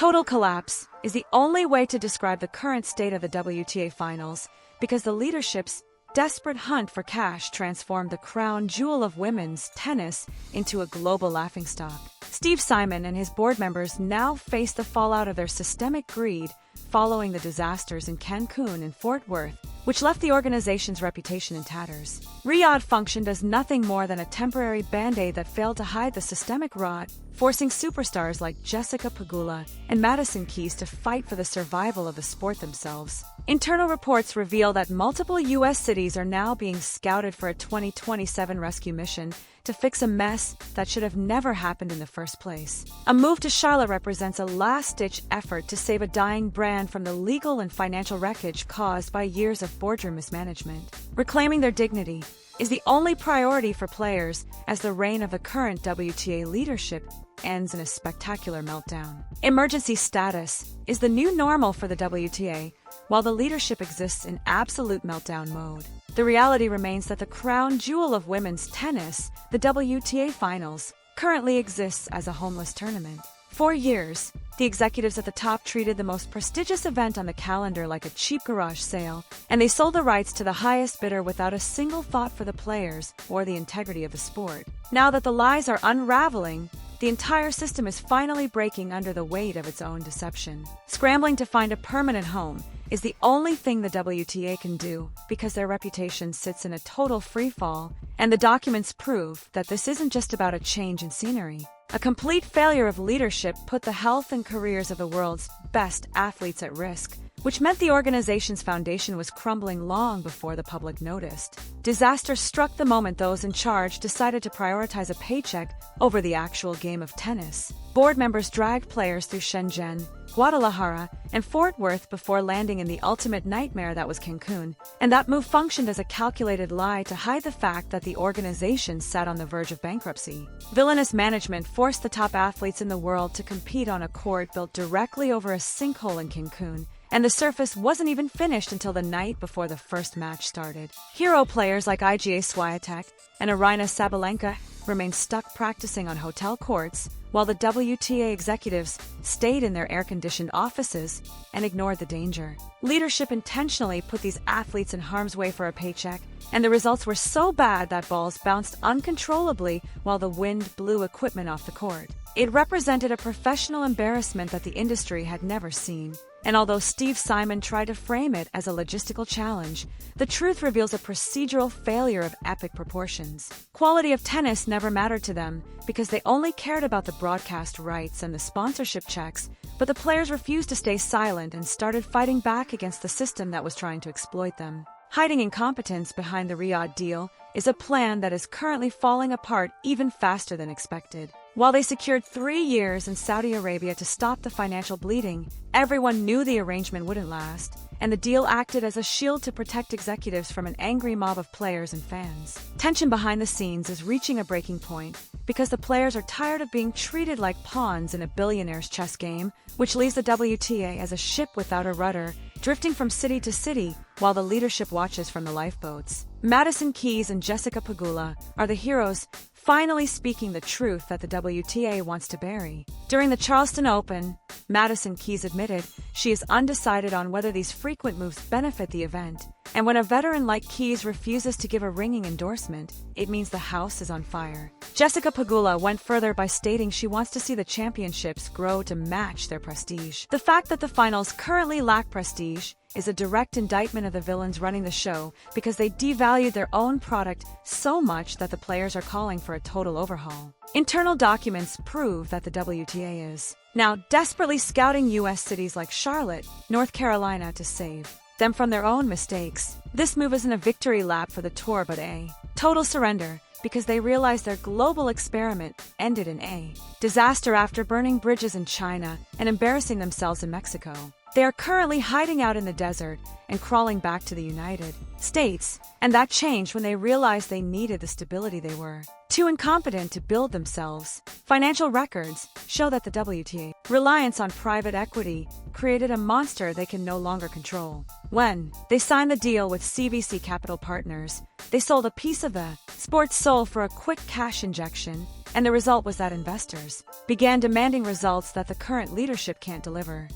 Total collapse is the only way to describe the current state of the WTA finals because the leadership's desperate hunt for cash transformed the crown jewel of women's tennis into a global laughingstock. Steve Simon and his board members now face the fallout of their systemic greed following the disasters in Cancun and Fort Worth, which left the organization's reputation in tatters. Riyadh functioned as nothing more than a temporary band-aid that failed to hide the systemic rot, forcing superstars like Jessica Pegula and Madison Keys to fight for the survival of the sport themselves. Internal reports reveal that multiple U.S. cities are now being scouted for a 2027 rescue mission to fix a mess that should have never happened in the first place. A move to Charlotte represents a last-ditch effort to save a dying brand from the legal and financial wreckage caused by years of boardroom mismanagement. Reclaiming their dignity is the only priority for players as the reign of the current WTA leadership ends in a spectacular meltdown. Emergency status is the new normal for the WTA, while the leadership exists in absolute meltdown mode. The reality remains that the crown jewel of women's tennis, the WTA Finals, currently exists as a homeless tournament. For years, the executives at the top treated the most prestigious event on the calendar like a cheap garage sale, and they sold the rights to the highest bidder without a single thought for the players or the integrity of the sport. Now that the lies are unraveling, the entire system is finally breaking under the weight of its own deception. Scrambling to find a permanent home is the only thing the WTA can do because their reputation sits in a total freefall, and the documents prove that this isn't just about a change in scenery. A complete failure of leadership put the health and careers of the world's best athletes at risk, which meant the organization's foundation was crumbling long before the public noticed. Disaster struck the moment those in charge decided to prioritize a paycheck over the actual game of tennis. Board members dragged players through Shenzhen, Guadalajara, and Fort Worth before landing in the ultimate nightmare that was Cancun, and that move functioned as a calculated lie to hide the fact that the organization sat on the verge of bankruptcy. Villainous management forced the top athletes in the world to compete on a court built directly over a sinkhole in Cancun, and the surface wasn't even finished until the night before the first match started. Hero players like IGA Swiatek and Aryna Sabalenka remained stuck practicing on hotel courts, while the WTA executives stayed in their air-conditioned offices and ignored the danger. Leadership intentionally put these athletes in harm's way for a paycheck, and the results were so bad that balls bounced uncontrollably while the wind blew equipment off the court. It represented a professional embarrassment that the industry had never seen. And although Steve Simon tried to frame it as a logistical challenge, the truth reveals a procedural failure of epic proportions. Quality of tennis never mattered to them because they only cared about the broadcast rights and the sponsorship checks, but the players refused to stay silent and started fighting back against the system that was trying to exploit them. Hiding incompetence behind the Riyadh deal is a plan that is currently falling apart even faster than expected. While they secured 3 years in Saudi Arabia to stop the financial bleeding, everyone knew the arrangement wouldn't last, and the deal acted as a shield to protect executives from an angry mob of players and fans. Tension behind the scenes is reaching a breaking point because the players are tired of being treated like pawns in a billionaire's chess game, which leaves the WTA as a ship without a rudder, drifting from city to city while the leadership watches from the lifeboats. Madison Keys and Jessica Pegula are the heroes finally speaking the truth that the WTA wants to bury. During the Charleston Open, Madison Keys admitted she is undecided on whether these frequent moves benefit the event, and when a veteran like Keys refuses to give a ringing endorsement, it means the house is on fire. Jessica Pegula went further by stating she wants to see the championships grow to match their prestige. The fact that the finals currently lack prestige is a direct indictment of the villains running the show because they devalued their own product so much that the players are calling for a total overhaul. Internal documents prove that the WTA is now desperately scouting U.S. cities like Charlotte, North Carolina to save them from their own mistakes. This move isn't a victory lap for the tour but a total surrender because they realize their global experiment ended in a disaster after burning bridges in China and embarrassing themselves in Mexico. They are currently hiding out in the desert and crawling back to the United States, and that changed when they realized they needed the stability they were too incompetent to build themselves. Financial records show that the WTA reliance on private equity created a monster they can no longer control. When they signed the deal with CVC Capital Partners, they sold a piece of the sport's soul for a quick cash injection, And the result was that investors began demanding results that the current leadership can't deliver.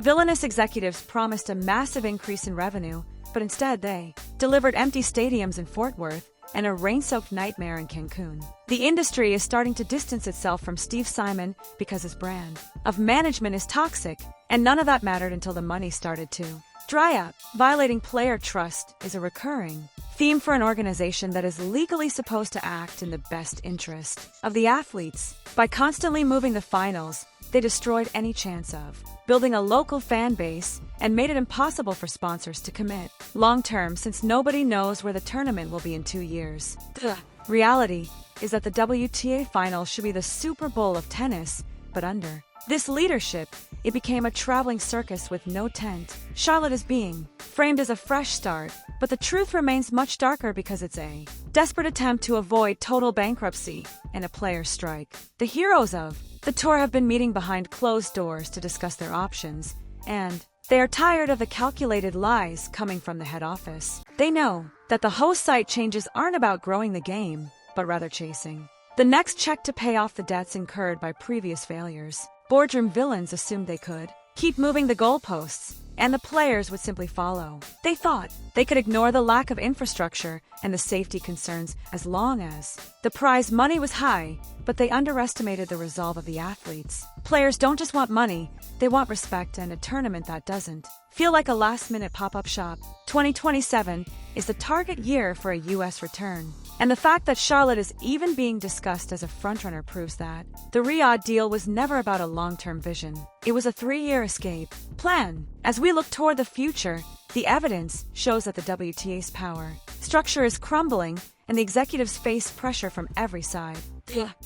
Villainous executives promised a massive increase in revenue, but instead they delivered empty stadiums in Fort Worth and a rain-soaked nightmare in Cancun. The industry is starting to distance itself from Steve Simon because his brand of management is toxic, and none of that mattered until the money started to dry up. Violating player trust is a recurring theme for an organization that is legally supposed to act in the best interest of the athletes. By constantly moving the finals, they destroyed any chance of building a local fan base and made it impossible for sponsors to commit long-term, since nobody knows where the tournament will be in 2 years. The reality is that the WTA finals should be the Super Bowl of tennis, but under this leadership, it became a traveling circus with no tent. Charlotte is being framed as a fresh start, but the truth remains much darker because it's a desperate attempt to avoid total bankruptcy and a player's strike. The heroes of the tour have been meeting behind closed doors to discuss their options, and they are tired of the calculated lies coming from the head office. They know that the host site changes aren't about growing the game, but rather chasing the next check to pay off the debts incurred by previous failures. Boardroom villains assumed they could keep moving the goalposts, and the players would simply follow. They thought they could ignore the lack of infrastructure and the safety concerns as long as the prize money was high, but they underestimated the resolve of the athletes. Players don't just want money, they want respect and a tournament that doesn't feel like a last-minute pop-up shop. 2027 is the target year for a U.S. return, and the fact that Charlotte is even being discussed as a frontrunner proves that the Riyadh deal was never about a long-term vision. It was a 3-year escape plan. As we look toward the future, the evidence shows that the WTA's power structure is crumbling, and the executives face pressure from every side.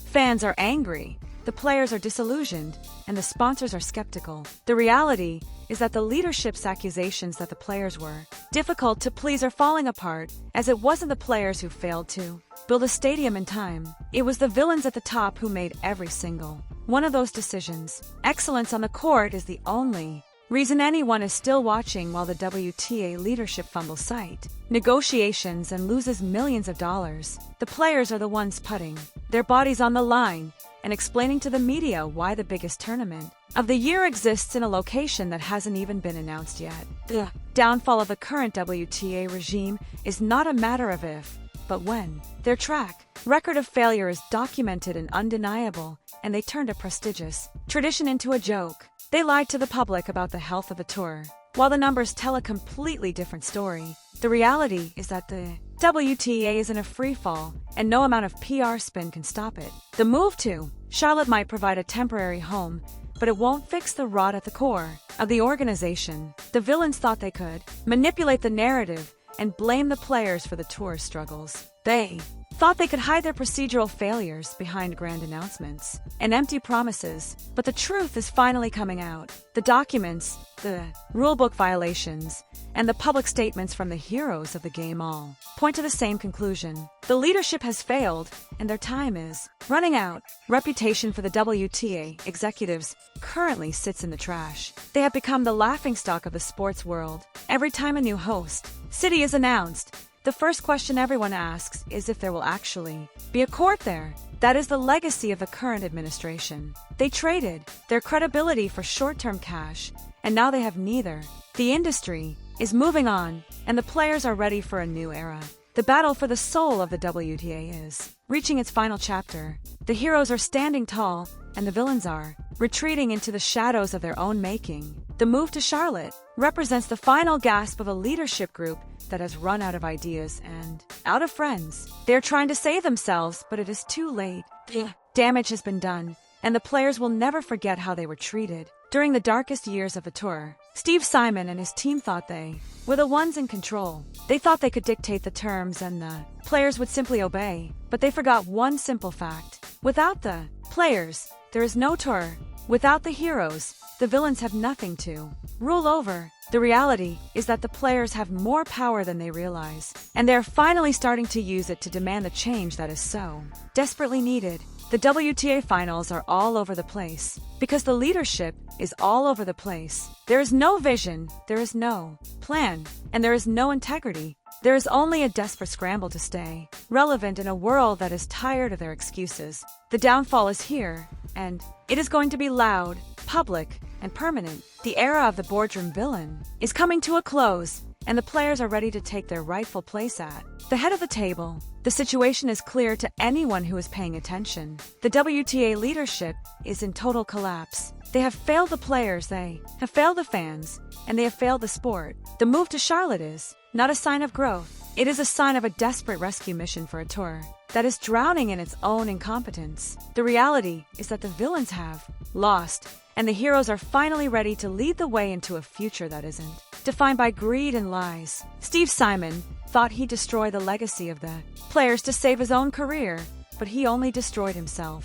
Fans are angry, the players are disillusioned, and the sponsors are skeptical. The reality is that the leadership's accusations that the players were difficult to please are falling apart, as it wasn't the players who failed to build a stadium in time. It was the villains at the top who made every single one of those decisions. Excellence on the court is the only reason anyone is still watching while the WTA leadership fumbles sight negotiations and loses millions of dollars. The players are the ones putting their bodies on the line and explaining to the media why the biggest tournament of the year exists in a location that hasn't even been announced yet. The downfall of the current WTA regime is not a matter of if, but when. Their track record of failure is documented and undeniable, and they turned a prestigious tradition into a joke. They lied to the public about the health of the tour, while the numbers tell a completely different story. The reality is that the WTA is in a freefall, and no amount of PR spin can stop it. The move to Charlotte might provide a temporary home, but it won't fix the rot at the core of the organization. The villains thought they could manipulate the narrative and blame the players for the tour's struggles. They thought they could hide their procedural failures behind grand announcements and empty promises, but the truth is finally coming out. The documents, the rulebook violations, and the public statements from the heroes of the game all point to the same conclusion. The leadership has failed, and their time is running out. Reputation for the WTA executives currently sits in the trash. They have become the laughingstock of the sports world. Every time a new host city is announced, the first question everyone asks is if there will actually be a court there. That is the legacy of the current administration. They traded their credibility for short-term cash, and now they have neither. The industry is moving on, and the players are ready for a new era. The battle for the soul of the WTA is reaching its final chapter. The heroes are standing tall, and the villains are retreating into the shadows of their own making. The move to Charlotte represents the final gasp of a leadership group that has run out of ideas and out of friends. They're trying to save themselves, but it is too late. The damage has been done, and the players will never forget how they were treated during the darkest years of the tour. Steve Simon and his team thought they were the ones in control. They thought they could dictate the terms and the players would simply obey, but they forgot one simple fact. Without the players, there is no tour. Without the heroes, the villains have nothing to rule over. The reality is that the players have more power than they realize, and they're finally starting to use it to demand the change that is so desperately needed. The WTA finals are all over the place. Because the leadership is all over the place. There is no vision, there is no plan, and there is no integrity. There is only a desperate scramble to stay relevant in a world that is tired of their excuses. The downfall is here, and it is going to be loud, public, and permanent. The era of the boardroom villain is coming to a close, and the players are ready to take their rightful place at the head of the table. The situation is clear to anyone who is paying attention. The WTA leadership is in total collapse. They have failed the players, they have failed the fans, and they have failed the sport. The move to Charlotte is not a sign of growth. It is a sign of a desperate rescue mission for a tour that is drowning in its own incompetence. The reality is that the villains have lost, and the heroes are finally ready to lead the way into a future that isn't defined by greed and lies. Steve Simon thought he'd destroy the legacy of the players to save his own career, but he only destroyed himself.